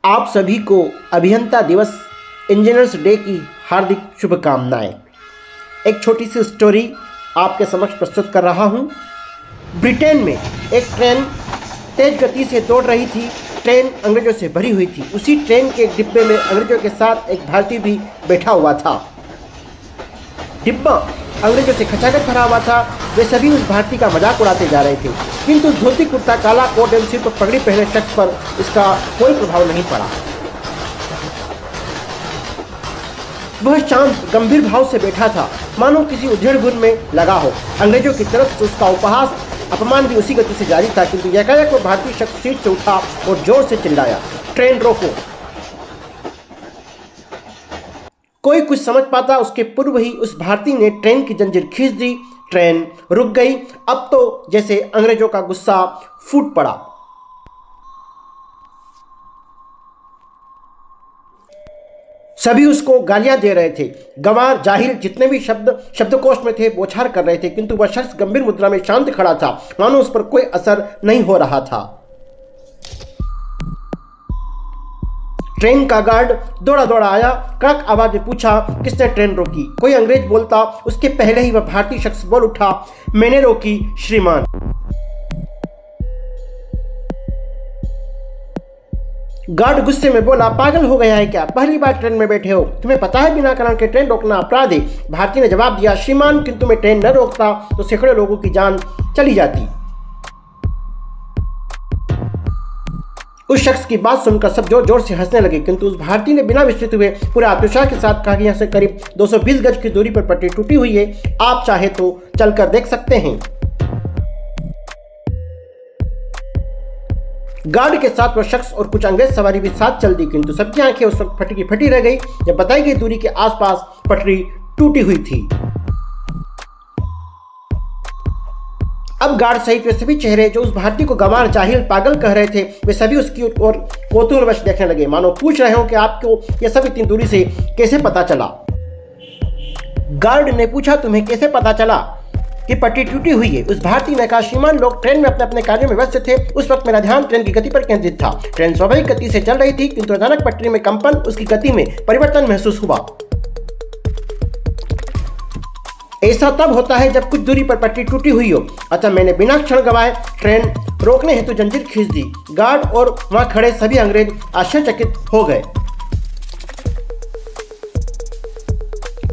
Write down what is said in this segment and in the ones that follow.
आप सभी को अभियंता दिवस इंजीनियर्स डे की हार्दिक शुभकामनाएं। एक छोटी सी स्टोरी आपके समक्ष प्रस्तुत कर रहा हूं। ब्रिटेन में एक ट्रेन तेज गति से दौड़ रही थी। ट्रेन अंग्रेजों से भरी हुई थी। उसी ट्रेन के एक डिब्बे में अंग्रेजों के साथ एक भारतीय भी बैठा हुआ था। डिब्बा अंग्रेजों से खचाखच भरा हुआ था। वे सभी उस भारतीय का मजाक उड़ाते जा रहे थे, किंतु धोती कुर्ता, काला कोट एवं सिर पर पगड़ी पहने शख्स पर इसका कोई प्रभाव नहीं पड़ा। वह शांत गंभीर भाव से बैठा था, मानो किसी उधेड़-बुन में लगा हो। अंग्रेजों की तरफ से उसका उपहास अपमान भी उसी गति से जारी था, किंतु एकाएक वह भारतीय शख्स सीट से उठा और जोर से चिल्लाया, ट्रेन रोको। कोई कुछ समझ पाता उसके पूर्व ही उस भारतीय ने ट्रेन की जंजीर खींच दी। ट्रेन रुक गई। अब तो जैसे अंग्रेजों का गुस्सा फूट पड़ा। सभी उसको गालियां दे रहे थे। गंवार, जाहिल, जितने भी शब्दकोश में थे बौछार कर रहे थे, किंतु वह शख्स गंभीर मुद्रा में शांत खड़ा था, मानो उस पर कोई असर नहीं हो रहा था। ट्रेन का गार्ड दौड़ा दौड़ा आया, कड़क आवाज में पूछा, किसने ट्रेन रोकी? कोई अंग्रेज बोलता, उसके पहले ही वह भारतीय शख्स बोल उठा, मैंने रोकी श्रीमान। गार्ड गुस्से में बोला, पागल हो गया है क्या? पहली बार ट्रेन में बैठे हो, तुम्हें पता है बिना कारण के ट्रेन रोकना अपराध है? भारतीय ने जवाब दिया, श्रीमान, किंतु मैं ट्रेन न रोकता तो सैकड़ों लोगों की जान चली जाती। उस शख्स की बात सुनकर सब जोर जोर से हंसने लगे, किंतु उस भारतीय ने बिना विचलित हुए पूरे आत्मविश्वास के साथ कहा कि यहाँ से करीब 220 गज की दूरी पर पटरी टूटी हुई है, आप चाहे तो चलकर देख सकते हैं। गार्ड के साथ वह शख्स और कुछ अंग्रेज सवारी भी साथ चल दी, किंतु सबकी आंखें उस वक्त फटी की फटी रह गई जब बताई गई दूरी के आसपास पटरी टूटी हुई थी। अब गार्ड सहित वे सभी चेहरे जो उस भारतीय को गंवार, जाहिल, पागल कह रहे थे, वे सभी उसकी ओर कौतूहलवश देखने लगे, मानो पूछ रहे हो कि आपको यह सब इतनी दूरी से कैसे पता चला। गार्ड ने पूछा, तुम्हें कैसे पता चला कि पटरी टूटी हुई है? उस भारतीय ने कहा, श्रीमान, लोग ट्रेन में अपने अपने कार्यों में व्यस्त थे। उस वक्त मेरा ध्यान ट्रेन की गति पर केंद्रित था। ट्रेन स्वाभाविक गति से चल रही थी, किंतु अचानक पटरी में कंपन, उसकी गति में परिवर्तन महसूस हुआ। ऐसा तब होता है जब कुछ दूरी पर पटरी टूटी हुई हो। अतः मैंने बिना क्षण गवाए ट्रेन रोकने हेतु जंजीर खींच दी। गार्ड और वहां खड़े सभी अंग्रेज आश्चर्यचकित हो गए।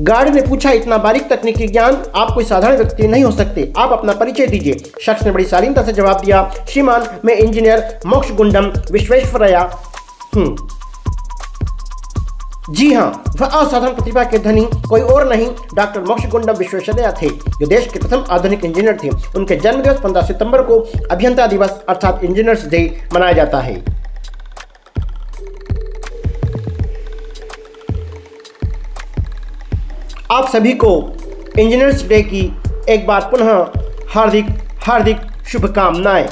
गार्ड ने पूछा, इतना बारीक तकनीकी ज्ञान आप कोई साधारण व्यक्ति नहीं हो सकते, आप अपना परिचय दीजिए। शख्स ने बड़ी शालीनता से जवाब दिया, श्रीमान, मैं इंजीनियर मोक्षगुंडम विश्वेश्वरैया हूँ। जी हाँ, वह असाधारण प्रतिभा के धनी कोई और नहीं, डॉक्टर मोक्षगुंडम विश्वेश्वरैया थे, जो देश के प्रथम आधुनिक इंजीनियर थे। उनके जन्मदिवस 15 सितंबर को अभियंता दिवस अर्थात इंजीनियर्स डे मनाया जाता है। आप सभी को इंजीनियर्स डे की एक बार पुनः हार्दिक शुभकामनाएं।